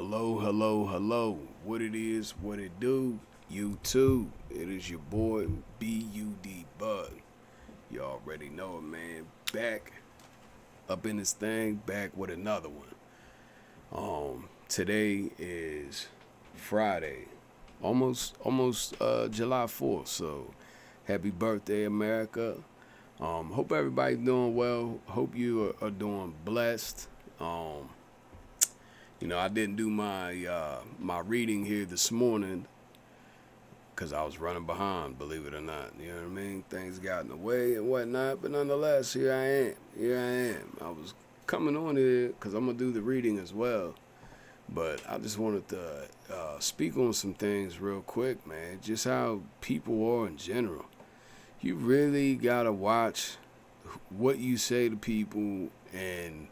Hello, hello, hello. What it is, what it do, you too. It is your boy B-U-D Bud. You already know it, man. Back up in this thing, back with another one. Today is Friday. Almost July 4th. So happy birthday, America. Hope everybody's doing well. Hope you are doing blessed. I didn't do my reading here this morning because I was running behind, believe it or not. You know what I mean? Things got in the way and whatnot, but nonetheless, here I am. Here I am. I was coming on here because I'm going to do the reading as well. But I just wanted to speak on some things real quick, man. Just how people are in general. You really got to watch what you say to people and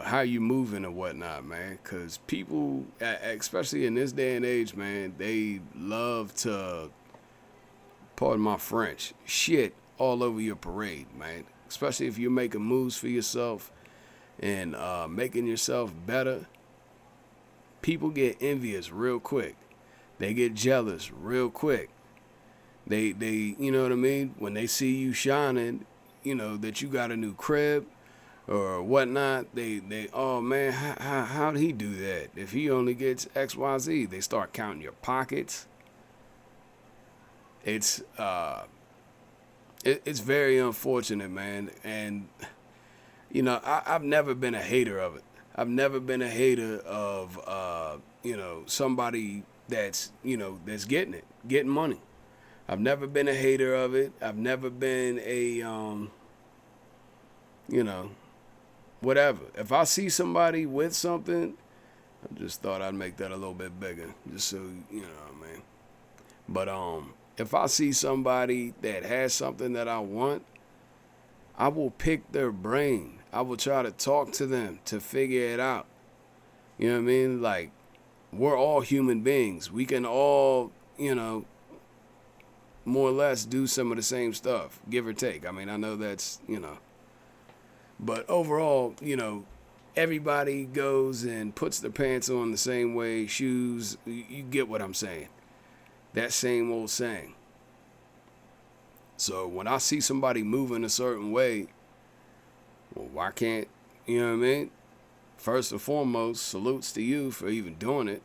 how you moving and whatnot, man. Because people, especially in this day and age, man, they love to, pardon my French, shit all over your parade, man. Especially if you're making moves for yourself and making yourself better. People get envious real quick. They get jealous real quick. They you know what I mean? When they see you shining, that you got a new crib or whatnot, they oh man, how'd he do that? If he only gets XYZ, they start counting your pockets. It's very unfortunate, man. And I've never been a hater of it. I've never been a hater of somebody that's that's getting money. I've never been a hater of it. I've never been a whatever. If I see somebody with something, I just thought I'd make that a little bit bigger, just so you know what I mean. But if I see somebody that has something that I want, I will pick their brain. I will try to talk to them to figure it out. You know what I mean? Like, we're all human beings. We can all, more or less do some of the same stuff, give or take. I mean, I know that's, but overall, everybody goes and puts their pants on the same way, shoes. You get what I'm saying. That same old saying. So when I see somebody moving a certain way, well, why can't, you know what I mean? First and foremost, salutes to you for even doing it.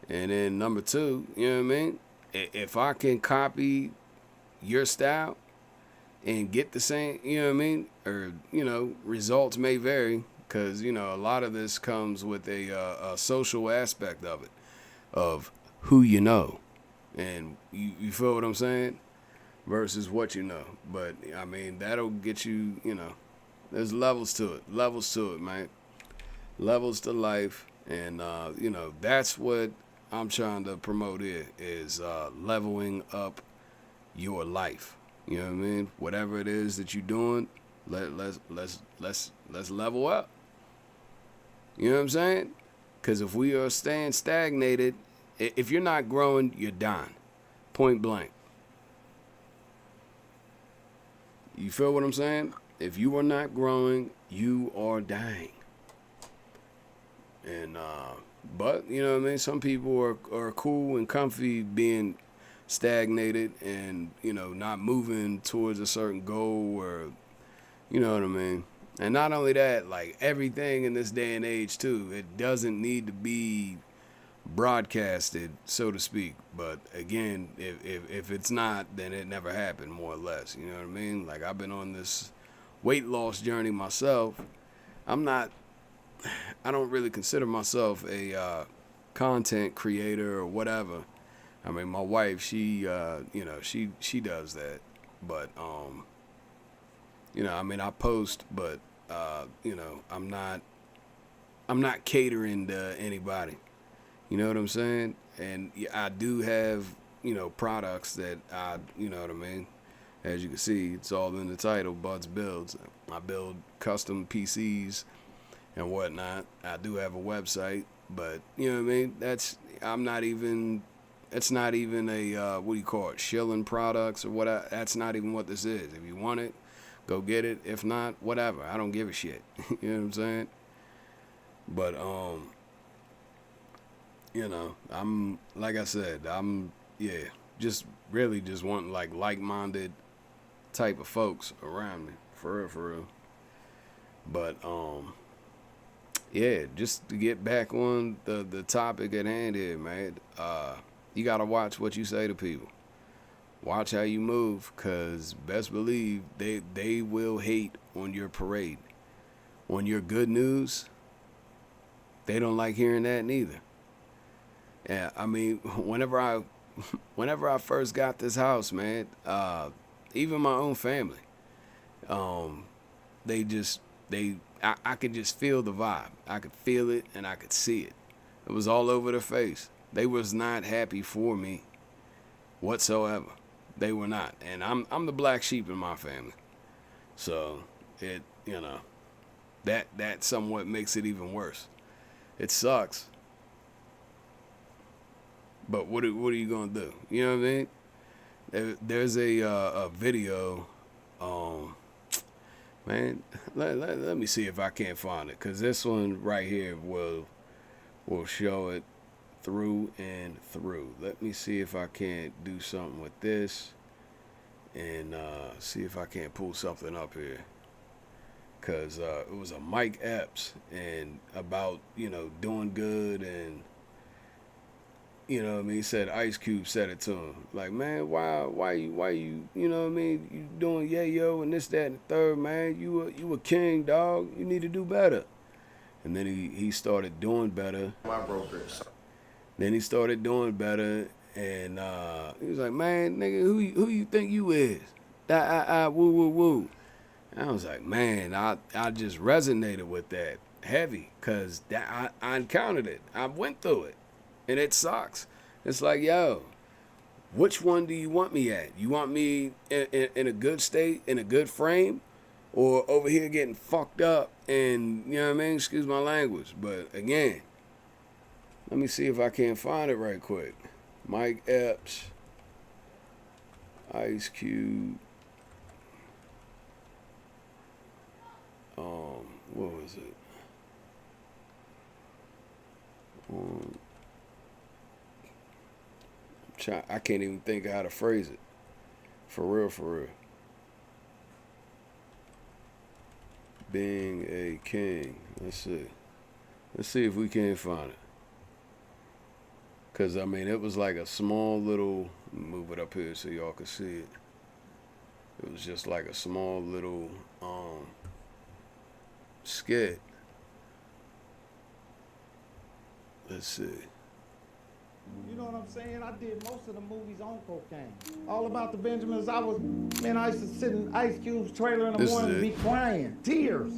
And then number two, you know what I mean? If I can copy your style and get the same, you know what I mean? Or, results may vary because, a lot of this comes with a social aspect of it, of who you know. And you feel what I'm saying? Versus what you know. But, I mean, that'll get you, there's levels to it, man. Levels to life. And, that's what I'm trying to promote here is leveling up your life. You know what I mean? Whatever it is that you're doing, let's level up. You know what I'm saying? Because if we are staying stagnated, if you're not growing, you're dying. Point blank. You feel what I'm saying? If you are not growing, you are dying. And but you know what I mean? Some people are cool and comfy being stagnated and not moving towards a certain goal, or you know what I mean. And not only that, like everything in this day and age too, it doesn't need to be broadcasted, so to speak. But again, if it's not, then it never happened, more or less. You know what I mean? Like, I've been on this weight loss journey myself. I don't really consider myself a content creator or whatever. I mean, my wife, she does that. But I mean, I post, but I'm not catering to anybody. You know what I'm saying? And I do have, products that you know what I mean? As you can see, it's all in the title, Bud's Builds. I build custom PCs and whatnot. I do have a website, but you know what I mean? It's not even a, what do you call it? Shilling products or what? That's not even what this is. If you want it, go get it. If not, whatever. I don't give a shit. You know what I'm saying? But you know, I'm like I said, I'm yeah, just really just wanting like-minded type of folks around me, for real, for real. But yeah, just to get back on the topic at hand here, man. You gotta watch what you say to people. Watch how you move, cause best believe they will hate on your parade. On your good news, they don't like hearing that neither. Yeah, I mean, whenever I first got this house, man, even my own family, um, they just I could just feel the vibe. I could feel it and I could see it. It was all over their face. They was not happy for me whatsoever. They were not, and I'm the black sheep in my family. So it that somewhat makes it even worse. It sucks, but what are you gonna do? You know what I mean? There's a video, um, man. Let me see if I can't find it, cause this one right here will show it through and through. Let me see if I can't do something with this and see if I can't pull something up here. Cause it was a Mike Epps and about doing good, and what I mean, he said Ice Cube said it to him, like, man, why you what I mean, you doing yayo and this, that, and the third, man, you a king, dog, you need to do better. And then he started doing better. My brokerage. Then he started doing better, and he was like, man, nigga, who you think you is? Woo woo woo. And I was like, man, I just resonated with that heavy, cause I encountered it. I went through it, and it sucks. It's like, yo, which one do you want me at? You want me in a good state, in a good frame, or over here getting fucked up? And you know what I mean? Excuse my language, but again, let me see if I can find it right quick. Mike Epps, Ice Cube. What was it? I can't even think of how to phrase it. For real, for real. Being a king. Let's see. Let's see if we can find it. Cause I mean, it was like a small little. Move it up here so y'all can see it. It was just like a small little skit. Let's see. You know what I'm saying? I did most of the movies on cocaine. All About the Benjamins, I used to sit in Ice Cube's trailer in the morning and be crying, tears.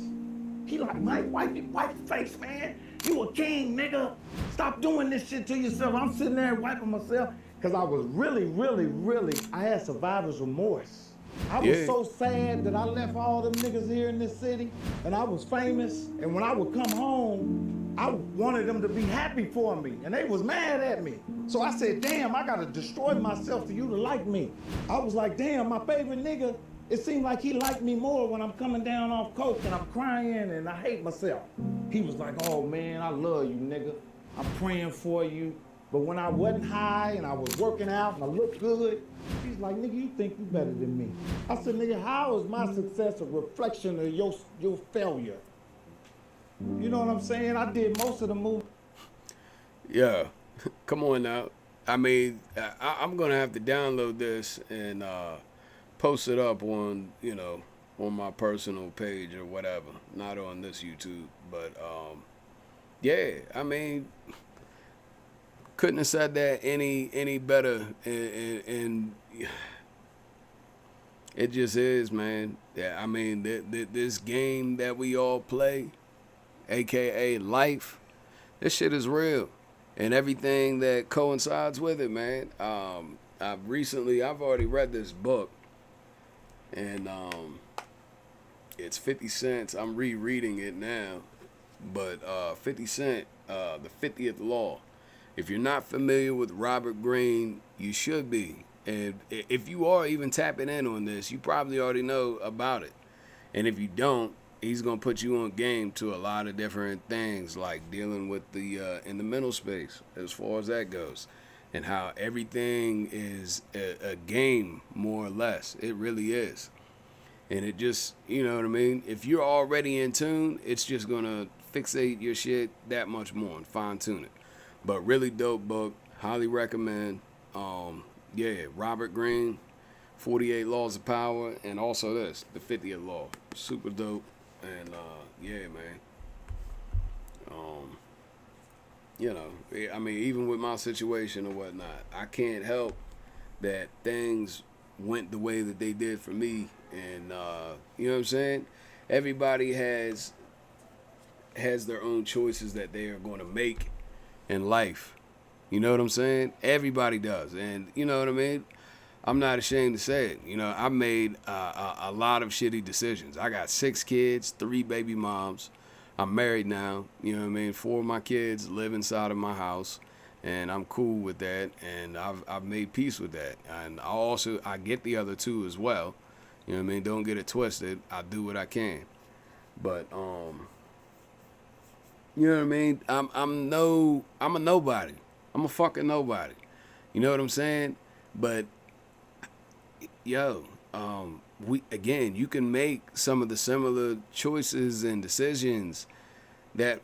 He like, Mike, wipe your face, man. You a king, nigga. Stop doing this shit to yourself. I'm sitting there wiping myself because I was really, I had survivor's remorse. I was so sad that I left all them niggas here in this city, and I was famous, and when I would come home, I wanted them to be happy for me, and they was mad at me. So I said, damn, I gotta destroy myself for you to like me. I was like, damn, my favorite nigga, it seemed like he liked me more when I'm coming down off coke and I'm crying and I hate myself. He was like, oh man, I love you, nigga. I'm praying for you. But when I wasn't high and I was working out and I looked good, he's like, nigga, you think you better than me. I said, nigga, how is my success a reflection of your failure? You know what I'm saying? I did most of the movies. Yeah, come on now. I mean, I'm gonna have to download this and post it up on on my personal page or whatever. Not on this YouTube, but yeah. I mean, couldn't have said that any better, and it just is, man. Yeah, I mean, this game that we all play, aka life, this shit is real, and everything that coincides with it, man. I've already read this book, and it's 50 Cent's. I'm rereading it now, but 50 Cent, the 50th Law. If you're not familiar with Robert Greene, you should be. And if you are even tapping in on this, you probably already know about it. And if you don't, he's gonna put you on game to a lot of different things, like dealing with the in the mental space as far as that goes, and how everything is a game, more or less. It really is. And it just, you know what I mean? If you're already in tune, it's just going to fixate your shit that much more and fine tune it. But really dope book. Highly recommend. Yeah, Robert Greene, 48 Laws of Power, and also this, the 50th Law. Super dope. And yeah, man. You know, I mean, even with my situation or whatnot, I can't help that things went the way that they did for me. And you know what I'm saying? Everybody has their own choices that they are going to make in life. You know what I'm saying? Everybody does. And you know what I mean? I'm not ashamed to say it. You know, I made a lot of shitty decisions. I got 6 kids, 3 baby moms. I'm married now. You know what I mean? 4 of my kids live inside of my house. And I'm cool with that. And I've made peace with that. And I get the other 2 as well. You know what I mean? Don't get it twisted. I do what I can. But you know what I mean? I'm a nobody. I'm a fucking nobody. You know what I'm saying? But yo, you can make some of the similar choices and decisions that,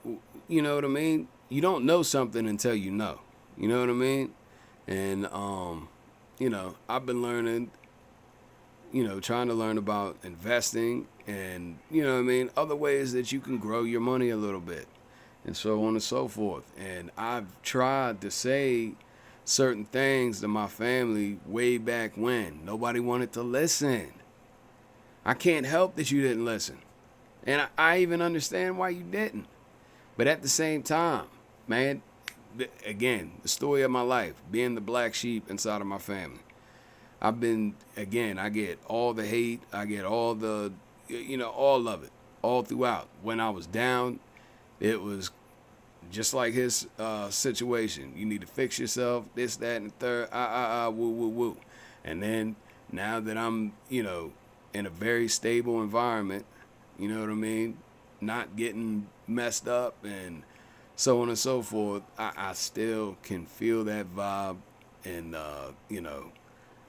you know what I mean? You don't know something until you know. You know what I mean? And you know, I've been learning, you know, trying to learn about investing and, you know what I mean, other ways that you can grow your money a little bit and so on and so forth. And I've tried to say certain things to my family way back when. Nobody wanted to listen. I can't help that you didn't listen. And I even understand why you didn't. But at the same time, man, again, the story of my life, being the black sheep inside of my family. I get all the hate. I get all the, you know, all of it, all throughout. When I was down, it was just like his situation. You need to fix yourself, this, that, and the third, woo, woo, woo. And then now that I'm, you know, in a very stable environment, you know what I mean, not getting messed up and so on and so forth, I still can feel that vibe. And, you know,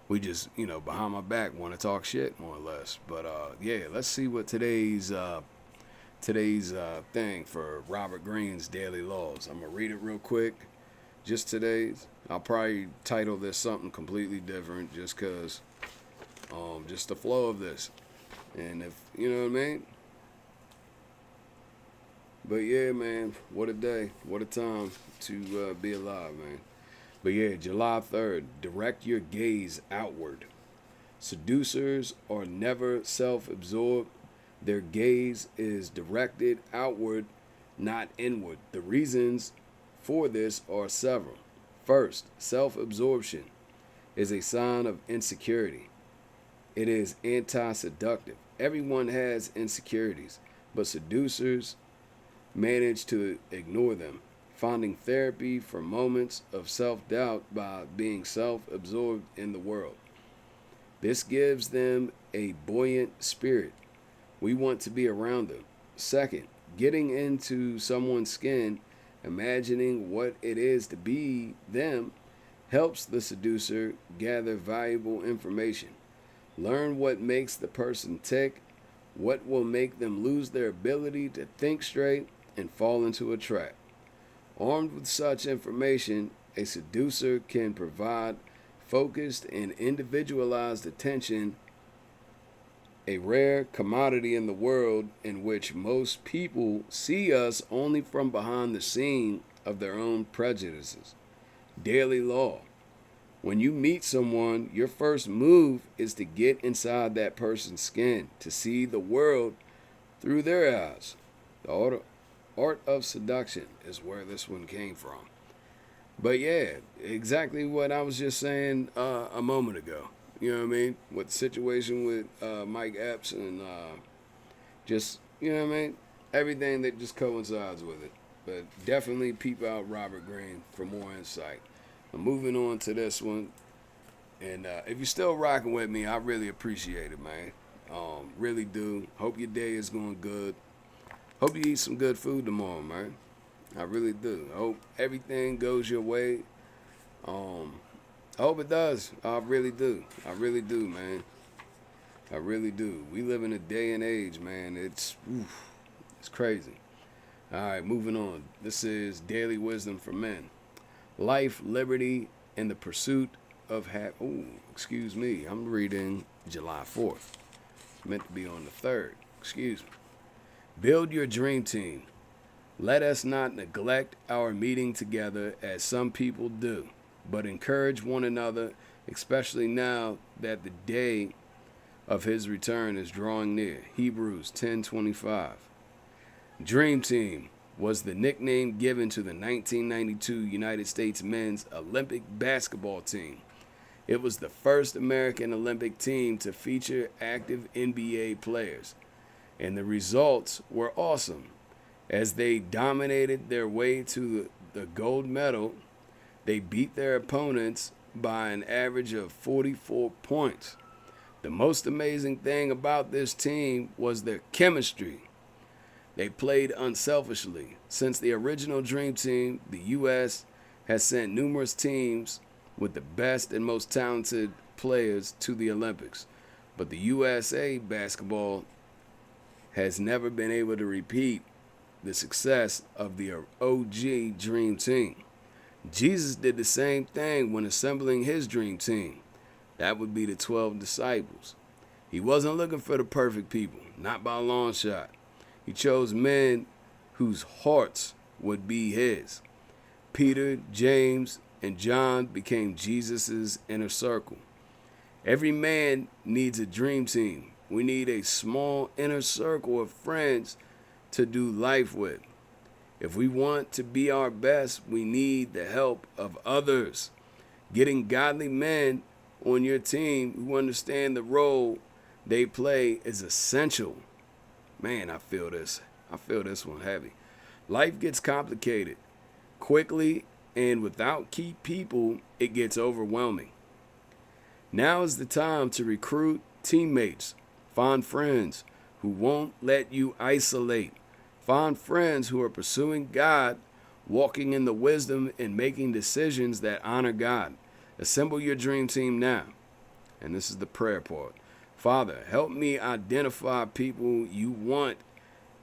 we just, you know, behind my back want to talk shit, more or less. But, yeah, let's see what today's thing for Robert Greene's Daily Laws. I'm going to read it real quick. Just today's. I'll probably title this something completely different just because, just the flow of this. And if, you know what I mean? But yeah, man, what a day. What a time to be alive, man. But yeah, July 3rd, direct your gaze outward. Seducers are never self-absorbed. Their gaze is directed outward, not inward. The reasons for this are several. First, self-absorption is a sign of insecurity. It is anti-seductive. Everyone has insecurities, but seducers manage to ignore them, finding therapy for moments of self-doubt by being self-absorbed in the world. This gives them a buoyant spirit. We want to be around them. Second, getting into someone's skin, imagining what it is to be them, helps the seducer gather valuable information. Learn what makes the person tick, what will make them lose their ability to think straight and fall into a trap. Armed with such information, a seducer can provide focused and individualized attention, a rare commodity in the world in which most people see us only from behind the scene of their own prejudices. Daily law. When you meet someone, your first move is to get inside that person's skin, to see the world through their eyes. The art of seduction is where this one came from. But yeah, exactly what I was just saying a moment ago. You know what I mean? With the situation with Mike Epps and just, you know what I mean? Everything that just coincides with it. But definitely peep out Robert Greene for more insight. I'm moving on to this one. And if you're still rocking with me, I really appreciate it, man. Really do. Hope your day is going good. Hope you eat some good food tomorrow, man. I really do. Hope everything goes your way. I hope it does. I really do. I really do, man. I really do. We live in a day and age, man. It's crazy. All right, moving on. This is Daily Wisdom for Men. Life, liberty, and the pursuit of excuse me. I'm reading July 4th. Meant to be on the 3rd. Excuse me. Build your dream team. Let us not neglect our meeting together as some people do, but encourage one another, especially now that the day of his return is drawing near. Hebrews 10:25. Dream Team was the nickname given to the 1992 United States men's Olympic basketball team. It was the first American Olympic team to feature active NBA players, and the results were awesome. As they dominated their way to the gold medal, they beat their opponents by an average of 44 points. The most amazing thing about this team was their chemistry. They played unselfishly. Since the original Dream Team, the U.S. has sent numerous teams with the best and most talented players to the Olympics. But the USA basketball has never been able to repeat the success of the OG Dream Team. Jesus did the same thing when assembling his Dream Team. That would be the 12 disciples. He wasn't looking for the perfect people, not by a long shot. He chose men whose hearts would be his. Peter, James, and John became Jesus' inner circle. Every man needs a dream team. We need a small inner circle of friends to do life with. If we want to be our best, we need the help of others. Getting godly men on your team who understand the role they play is essential. Man, I feel this. I feel this one heavy. Life gets complicated quickly, and without key people, it gets overwhelming. Now is the time to recruit teammates. Find friends who won't let you isolate. Find friends who are pursuing God, walking in the wisdom and making decisions that honor God. Assemble your dream team now. And this is the prayer part. Father, help me identify people you want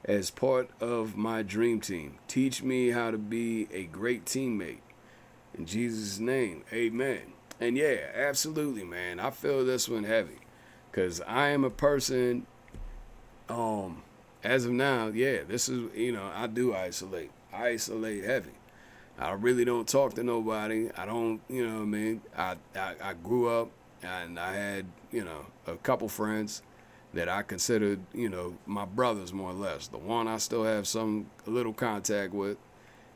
as part of my dream team. Teach me how to be a great teammate. In Jesus' name, amen. And yeah, absolutely, man. I feel this one heavy. Because I am a person, as of now, this is, I do isolate. I isolate heavy. I really don't talk to nobody. I don't, what I mean? I grew up and I had, a couple friends that I considered, my brothers more or less. The one I still have a little contact with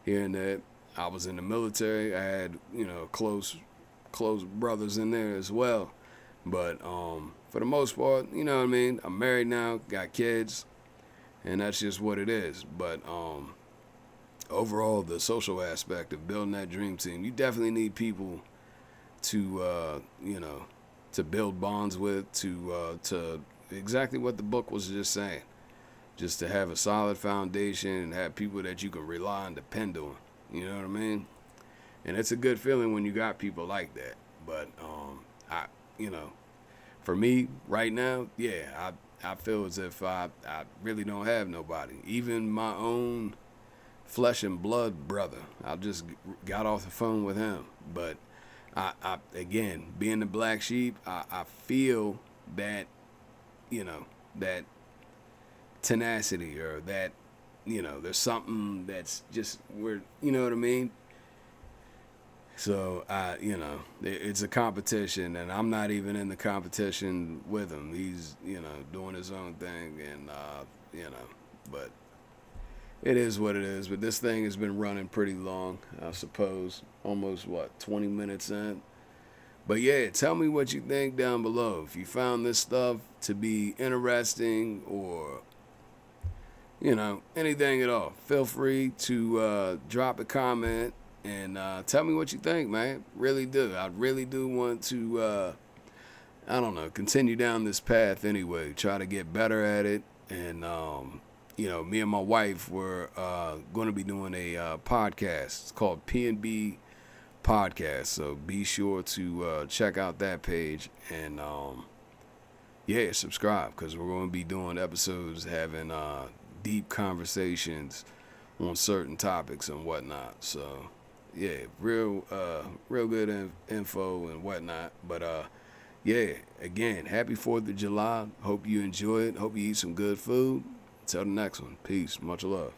here and there. I was in the military. I had, close brothers in there as well. But for the most part, I'm married now, got kids, and that's just what it is. But overall, the social aspect of building that dream team, you definitely need people to, to build bonds with, to exactly what the book was just saying. Just to have a solid foundation and have people that you can rely and depend on. You know what I mean? And it's a good feeling when you got people like that. But, for me right now, I feel as if I really don't have nobody. Even my own flesh and blood brother. I just got off the phone with him. But I again, being the black sheep, I feel that, that tenacity or that, there's something that's just where, you know what I mean? So, it's a competition, and I'm not even in the competition with him. He's, doing his own thing, and, but it is what it is. But this thing has been running pretty long, I suppose, almost, 20 minutes in. But, yeah, tell me what you think down below. If you found this stuff to be interesting or, anything at all, feel free to drop a comment. And tell me what you think, man. Really do. I really do want to I don't know, continue down this path anyway. Try to get better at it. And, me and my wife were going to be doing a podcast. It's called P&B Podcast. So be sure to check out that page and, subscribe, because we're going to be doing episodes having deep conversations on certain topics and whatnot. So, yeah, real good info and whatnot. But, again, happy 4th of July. Hope you enjoy it. Hope you eat some good food. Until the next one. Peace. Much love.